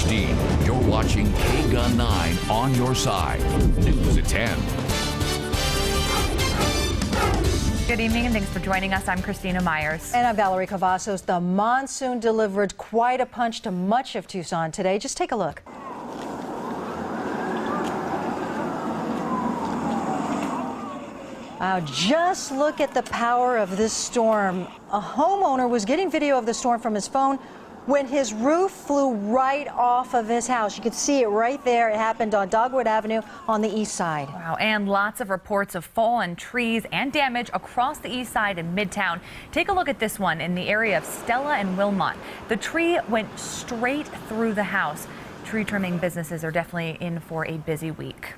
HD. You're watching KGUN 9 on your side. News at 10. Good evening and thanks for joining us. I'm Christina Myers. And I'm Valerie Cavazos. The monsoon delivered quite a punch to much of Tucson today. Just take a look. Wow, just look at the power of this storm. A homeowner was getting video of the storm from his phone when his roof flew right off of his house. You could see it right there. It happened on Dogwood Avenue on the east side. Wow, and lots of reports of fallen trees and damage across the east side and Midtown. Take a look at this one in the area of Stella and Wilmot. The tree went straight through the house. Tree trimming businesses are definitely in for a busy week.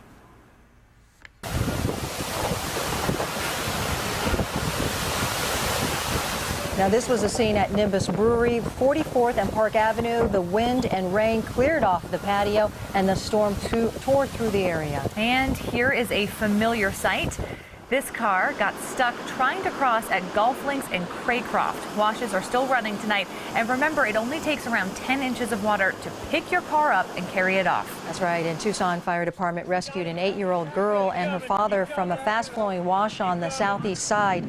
Now, this was a scene at Nimbus Brewery, 44th and Park Avenue. The wind and rain cleared off the patio, and the storm tore through the area. And here is a familiar sight. This car got stuck trying to cross at Golf Links in Craycroft. Washes are still running tonight. And remember, it only takes around 10 inches of water to pick your car up and carry it off. That's right. And Tucson Fire Department rescued an 8-year-old girl and her father from a fast-flowing wash on the southeast side.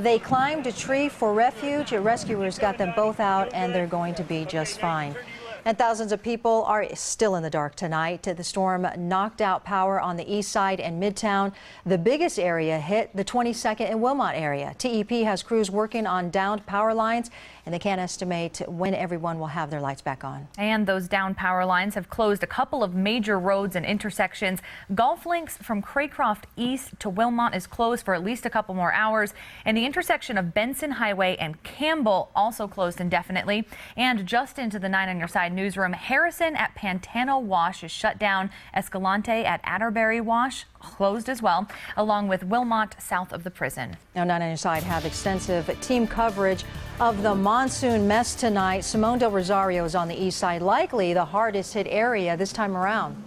They climbed a tree for refuge. Rescuers got them both out, and they're going to be just fine. And thousands of people are still in the dark tonight. The storm knocked out power on the east side and Midtown. The biggest area hit the 22nd and Wilmot area. TEP has crews working on downed power lines, and they can't estimate when everyone will have their lights back on. And those downed power lines have closed a couple of major roads and intersections. Golf Links from Craycroft east to Wilmot is closed for at least a couple more hours. And the intersection of Benson Highway and Campbell also closed indefinitely. And just into the 9 on your side newsroom, Harrison at Pantano Wash is shut down. Escalante at Atterbury Wash closed as well, along with Wilmot south of the prison. Now, 9 on your side have extensive team coverage of the monsoon mess tonight. Simone Del Rosario is on the east side, likely the hardest hit area this time around.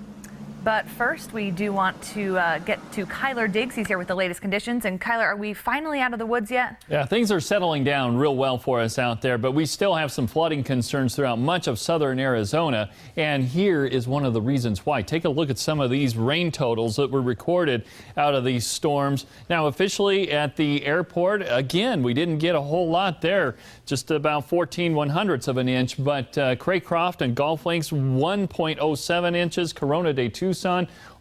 But first, we do want to get to Kyler Diggs. He's here with the latest conditions. And Kyler, are we finally out of the woods yet? Yeah, things are settling down real well for us out there, but we still have some flooding concerns throughout much of southern Arizona. And here is one of the reasons why. Take a look at some of these rain totals that were recorded out of these storms. Now, officially at the airport, again, we didn't get a whole lot there, just about 14/100ths of an inch. But Craycroft and Golf Links, 1.07 inches. Corona de Tucson,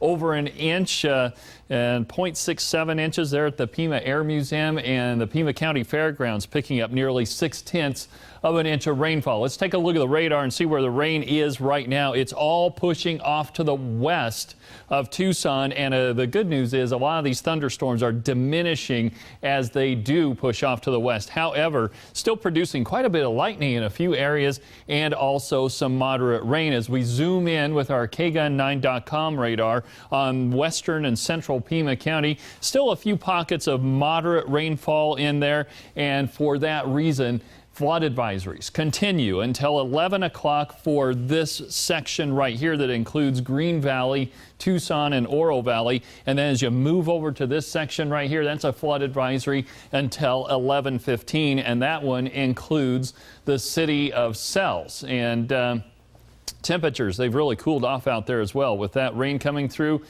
over an inch and 0.67 inches there at the Pima Air Museum, and the Pima County Fairgrounds picking up nearly 0.6 of an inch of rainfall. Let's take a look at the radar and see where the rain is right now. It's all pushing off to the west of Tucson, and the good news is a lot of these thunderstorms are diminishing as they do push off to the west. However, still producing quite a bit of lightning in a few areas and also some moderate rain as we zoom in with our KGUN9.com radar on western and central Pima County. Still a few pockets of moderate rainfall in there, and for that reason, flood advisories continue until 11 o'clock for this section right here that includes Green Valley, Tucson, and Oro Valley. And then as you move over to this section right here, that's a flood advisory until 11:15, and that one includes the city of Sells. And temperatures, they've really cooled off out there as well. With that rain coming through,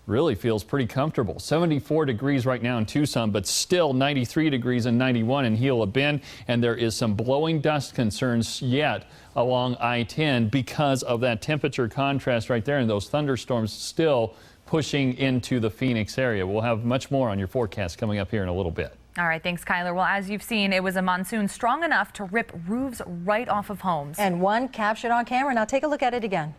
really feels pretty comfortable. 74 degrees right now in Tucson, but still 93 degrees and 91 in Gila Bend. And there is some blowing dust concerns yet along I-10 because of that temperature contrast right there, and those thunderstorms still pushing into the Phoenix area. We'll have much more on your forecast coming up here in a little bit. All right, thanks, Kyler. Well, as you've seen, it was a monsoon strong enough to rip roofs right off of homes. And one captured on camera. Now take a look at it again.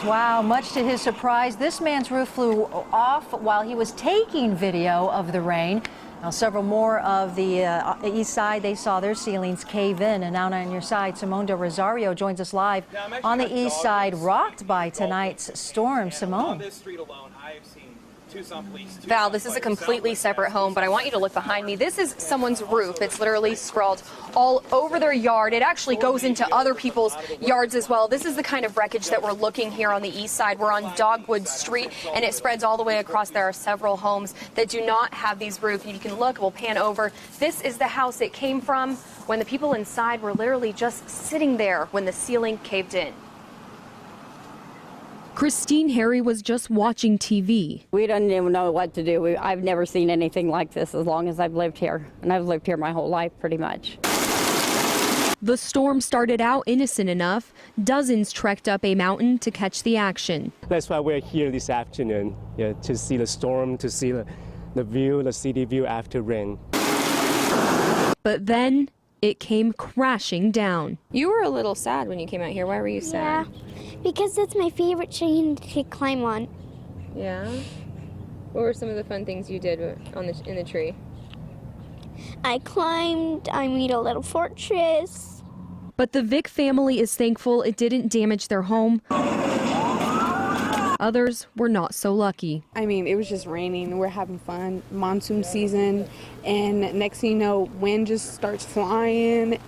Wow, much to his surprise, this man's roof flew off while he was taking video of the rain. Now, several more of the east side, they saw their ceilings cave in. And now on your side, Simone Del Rosario joins us live on the east side, rocked by tonight's storm. Simone. On this street alone, I've seen Val, this is a completely separate home, but I want you to look behind me. This is someone's roof. It's literally sprawled all over their yard. It actually goes into other people's yards as well. This is the kind of wreckage that we're looking here on the east side. We're on Dogwood Street, and it spreads all the way across. There are several homes that do not have these roofs. You can look, we'll pan over. This is the house it came from when the people inside were literally just sitting there when the ceiling caved in. Christine Harry was just watching TV. We don't even know what to do. I've never seen anything like this as long as I've lived here, and I've lived here my whole life pretty much. The storm started out innocent enough. Dozens trekked up a mountain to catch the action. That's why we're here this afternoon, to see the storm, to see the view, the city view after rain. But then it came crashing down. You were a little sad when you came out here. Why were you sad? Yeah, because that's my favorite tree to climb on. Yeah? What were some of the fun things you did in the tree? I climbed, I made a little fortress. But the Vick family is thankful it didn't damage their home. Others were not so lucky. I mean, it was just raining. We're having fun. Monsoon season. And next thing you know, wind just starts flying.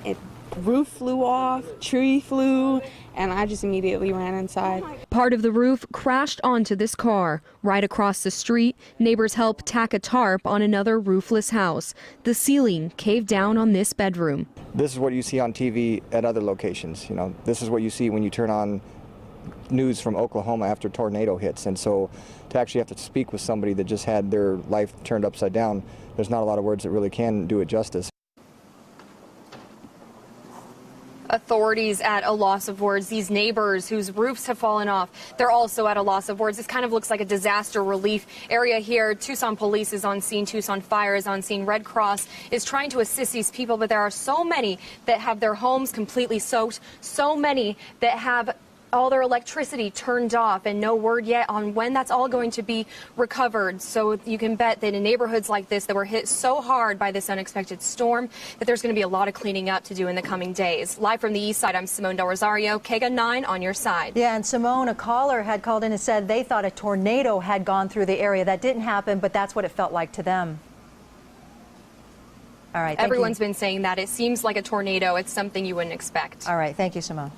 Roof flew off, tree flew, and I just immediately ran inside. Part of the roof crashed onto this car. Right across the street, neighbors helped tack a tarp on another roofless house. The ceiling caved down on this bedroom. This is what you see on TV at other locations. This is what you see when you turn on news from Oklahoma after a tornado hits. And so to actually have to speak with somebody that just had their life turned upside down, there's not a lot of words that really can do it justice. Authorities at a loss of words. These neighbors whose roofs have fallen off, they're also at a loss of words. This kind of looks like a disaster relief area here. Tucson police is on scene. Tucson Fire is on scene. Red Cross is trying to assist these people, but there are so many that have their homes completely soaked, so many that have all their electricity turned off, and no word yet on when that's all going to be recovered. So you can bet that in neighborhoods like this that were hit so hard by this unexpected storm that there's going to be a lot of cleaning up to do in the coming days. Live from the east side, I'm Simone Del Rosario, KEGA 9 on your side. Yeah, and Simone, a caller had called in and said they thought a tornado had gone through the area. That didn't happen, but that's what it felt like to them. All right. Everyone's been saying that. It seems like a tornado. It's something you wouldn't expect. All right. Thank you, Simone.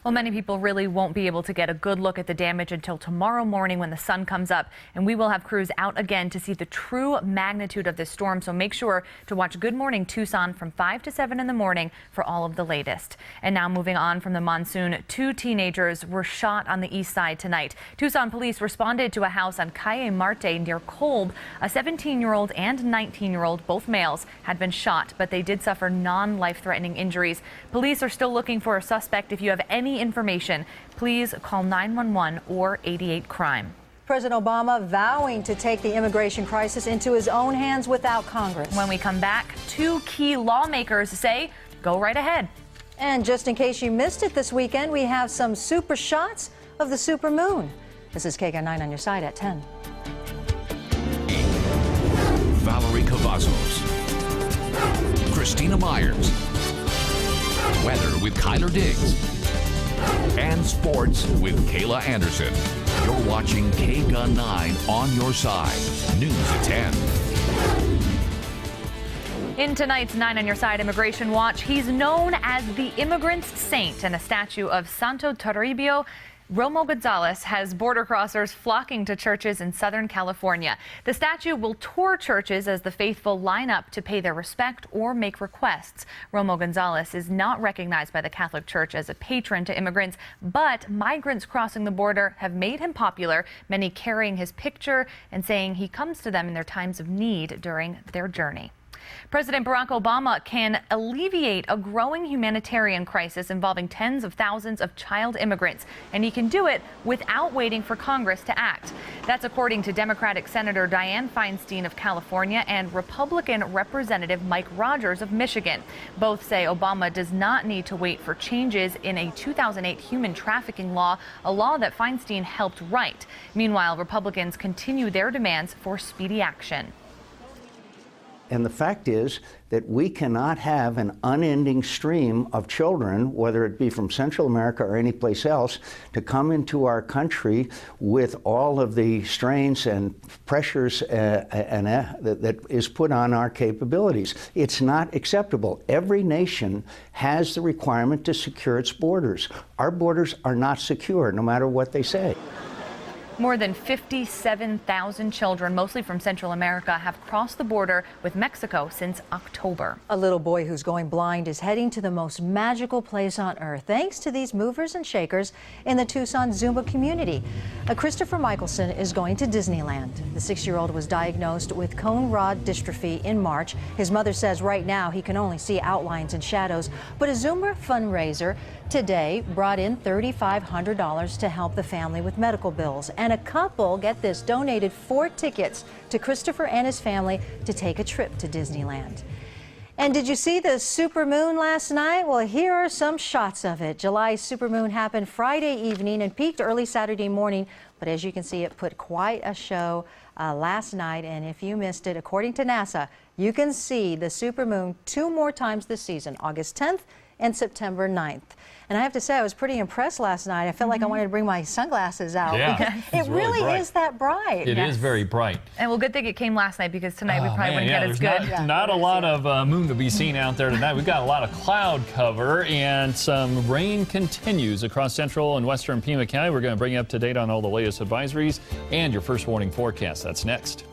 Well, many people really won't be able to get a good look at the damage until tomorrow morning when the sun comes up, and we will have crews out again to see the true magnitude of this storm. So make sure to watch Good Morning Tucson from 5 to 7 in the morning for all of the latest. And now moving on from the monsoon, 2 teenagers were shot on the east side tonight. Tucson police responded to a house on Calle Marte near Kolb. A 17-year-old and 19-year-old, both males, had been shot, but they did suffer non-life-threatening injuries. Police are still looking for a suspect. If you have any information, please call 911 or 88 Crime. President Obama vowing to take the immigration crisis into his own hands without Congress. When we come back, 2 key lawmakers say, go right ahead. And just in case you missed it this weekend, we have some super shots of the super moon. This is KEGA 9 on your side at 10. Valerie Cavazos, Christina Myers, weather with Kyler Diggs, and sports with Kayla Anderson. You're watching KEGA 9 on your side. News at 10. In tonight's 9 on your side Immigration Watch, he's known as the immigrant saint, and a statue of Santo Toribio Romo Gonzalez has border crossers flocking to churches in Southern California. The statue will tour churches as the faithful line up to pay their respect or make requests. Romo Gonzalez is not recognized by the Catholic Church as a patron to immigrants, but migrants crossing the border have made him popular, many carrying his picture and saying he comes to them in their times of need during their journey. President Barack Obama can alleviate a growing humanitarian crisis involving tens of thousands of child immigrants, and he can do it without waiting for Congress to act. That's according to Democratic Senator Dianne Feinstein of California and Republican Representative Mike Rogers of Michigan. Both say Obama does not need to wait for changes in a 2008 human trafficking law, a law that Feinstein helped write. Meanwhile, Republicans continue their demands for speedy action. And the fact is that we cannot have an unending stream of children, whether it be from Central America or any place else, to come into our country with all of the strains and pressures that is put on our capabilities. It's not acceptable. Every nation has the requirement to secure its borders. Our borders are not secure, no matter what they say. More than 57,000 children, mostly from Central America, have crossed the border with Mexico since October. A little boy who's going blind is heading to the most magical place on earth thanks to these movers and shakers in the Tucson Zumba community. Christopher Michelson is going to Disneyland. The 6-year-old was diagnosed with cone rod dystrophy in March. His mother says right now he can only see outlines and shadows, but a Zumba fundraiser today brought in $3,500 to help the family with medical bills. And a couple, get this, donated 4 tickets to Christopher and his family to take a trip to Disneyland. And did you see the supermoon last night? Well, here are some shots of it. July's supermoon happened Friday evening and peaked early Saturday morning. But as you can see, it put quite a show last night. And if you missed it, according to NASA, you can see the supermoon 2 more times this season, August 10th and September 9th. And I have to say, I was pretty impressed last night. I felt like I wanted to bring my sunglasses out because it really is that bright. It is very bright. And well, good thing it came last night because tonight we probably wouldn't get as good. Not a lot of moon to be seen out there tonight. We've got a lot of cloud cover and some rain continues across central and western Pima County. We're going to bring you up to date on all the latest advisories and your first warning forecast. That's next.